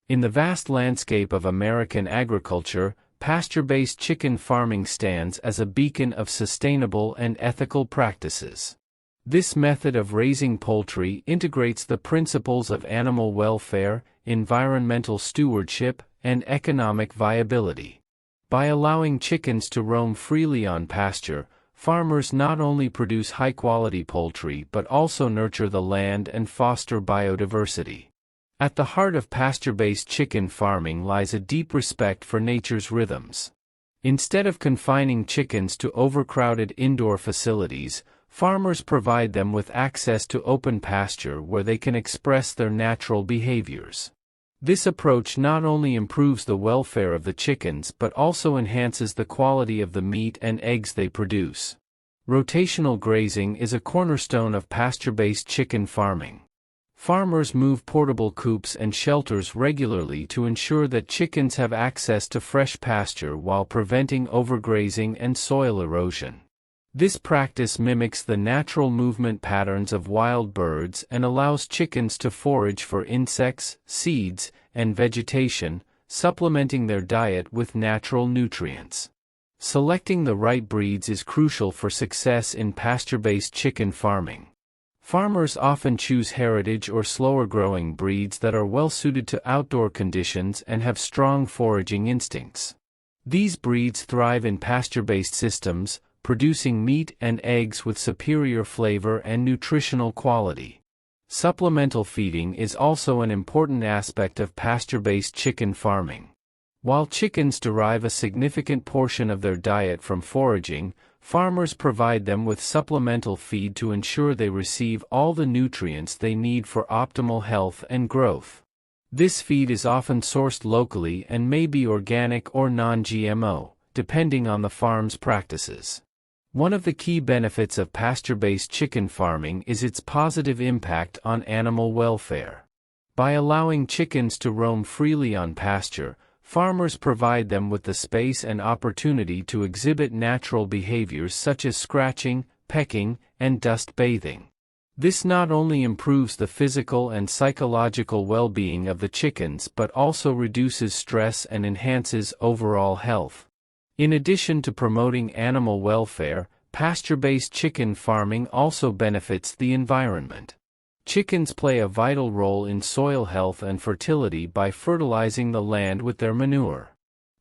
In the vast landscape of American agriculture, pasture-based chicken farming stands as a beacon of sustainable and ethical practices. This method of raising poultry integrates the principles of animal welfare, environmental stewardship, and economic viability. By allowing chickens to roam freely on pasture, farmers not only produce high-quality poultry but also nurture the land and foster biodiversity. At the heart of pasture-based chicken farming lies a deep respect for nature's rhythms. Instead of confining chickens to overcrowded indoor facilities, farmers provide them with access to open pasture where they can express their natural behaviors. This approach not only improves the welfare of the chickens but also enhances the quality of the meat and eggs they produce. Rotational grazing is a cornerstone of pasture-based chicken farming. Farmers move portable coops and shelters regularly to ensure that chickens have access to fresh pasture while preventing overgrazing and soil erosion. This practice mimics the natural movement patterns of wild birds and allows chickens to forage for insects, seeds, and vegetation, supplementing their diet with natural nutrients. Selecting the right breeds is crucial for success in pasture-based chicken farming. Farmers often choose heritage or slower-growing breeds that are well-suited to outdoor conditions and have strong foraging instincts. These breeds thrive in pasture-based systems, producing meat and eggs with superior flavor and nutritional quality. Supplemental feeding is also an important aspect of pasture-based chicken farming. While chickens derive a significant portion of their diet from foraging, farmers provide them with supplemental feed to ensure they receive all the nutrients they need for optimal health and growth. This feed is often sourced locally and may be organic or non-GMO, depending on the farm's practices. One of the key benefits of pasture-based chicken farming is its positive impact on animal welfare. By allowing chickens to roam freely on pasture, farmers provide them with the space and opportunity to exhibit natural behaviors such as scratching, pecking, and dust bathing. This not only improves the physical and psychological well-being of the chickens but also reduces stress and enhances overall health. In addition to promoting animal welfare, pasture-based chicken farming also benefits the environment. Chickens play a vital role in soil health and fertility by fertilizing the land with their manure.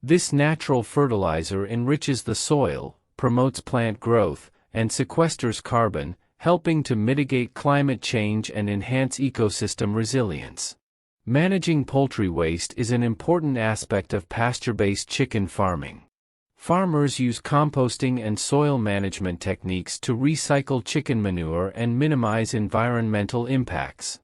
This natural fertilizer enriches the soil, promotes plant growth, and sequesters carbon, helping to mitigate climate change and enhance ecosystem resilience. Managing poultry waste is an important aspect of pasture-based chicken farming. Farmers use composting and soil management techniques to recycle chicken manure and minimize environmental impacts.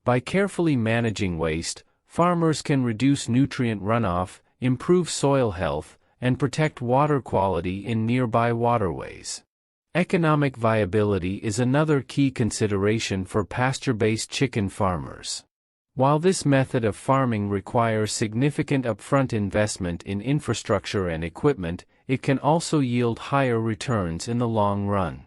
By carefully managing waste, farmers can reduce nutrient runoff, improve soil health, and protect water quality in nearby waterways. Economic viability is another key consideration for pasture-based chicken farmers. While this method of farming requires significant upfront investment in infrastructure and equipment, it can also yield higher returns in the long run.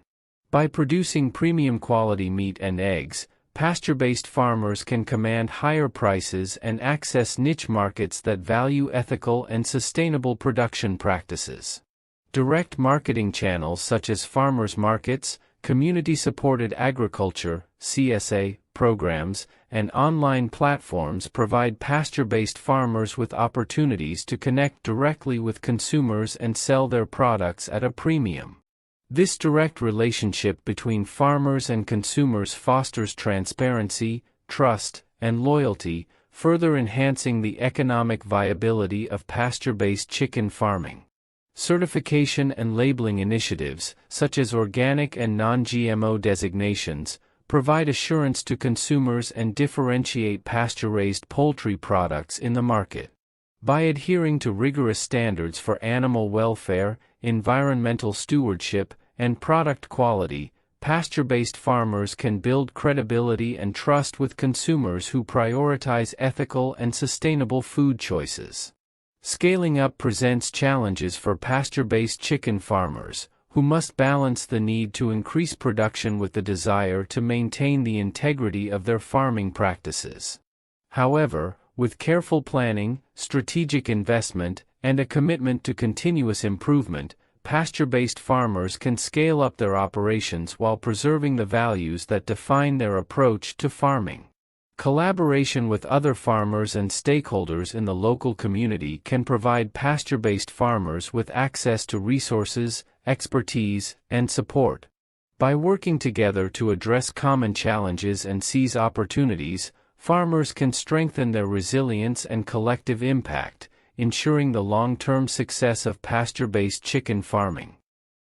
By producing premium quality meat and eggs, pasture-based farmers can command higher prices and access niche markets that value ethical and sustainable production practices. Direct marketing channels such as farmers markets, community-supported agriculture, CSA, programs, and online platforms provide pasture-based farmers with opportunities to connect directly with consumers and sell their products at a premium. This direct relationship between farmers and consumers fosters transparency, trust, and loyalty, further enhancing the economic viability of pasture-based chicken farming. Certification and labeling initiatives, such as organic and non-GMO designations, provide assurance to consumers and differentiate pasture-raised poultry products in the market. By adhering to rigorous standards for animal welfare, environmental stewardship, and product quality, pasture-based farmers can build credibility and trust with consumers who prioritize ethical and sustainable food choices. Scaling up presents challenges for pasture-based chicken farmers, who must balance the need to increase production with the desire to maintain the integrity of their farming practices. However, With careful planning, strategic investment, and a commitment to continuous improvement, pasture-based farmers can scale up their operations while preserving the values that define their approach to farming. Collaboration with other farmers and stakeholders in the local community can provide pasture-based farmers with access to resources, expertise, and support. By working together to address common challenges and seize opportunities, farmers can strengthen their resilience and collective impact, ensuring the long-term success of pasture-based chicken farming.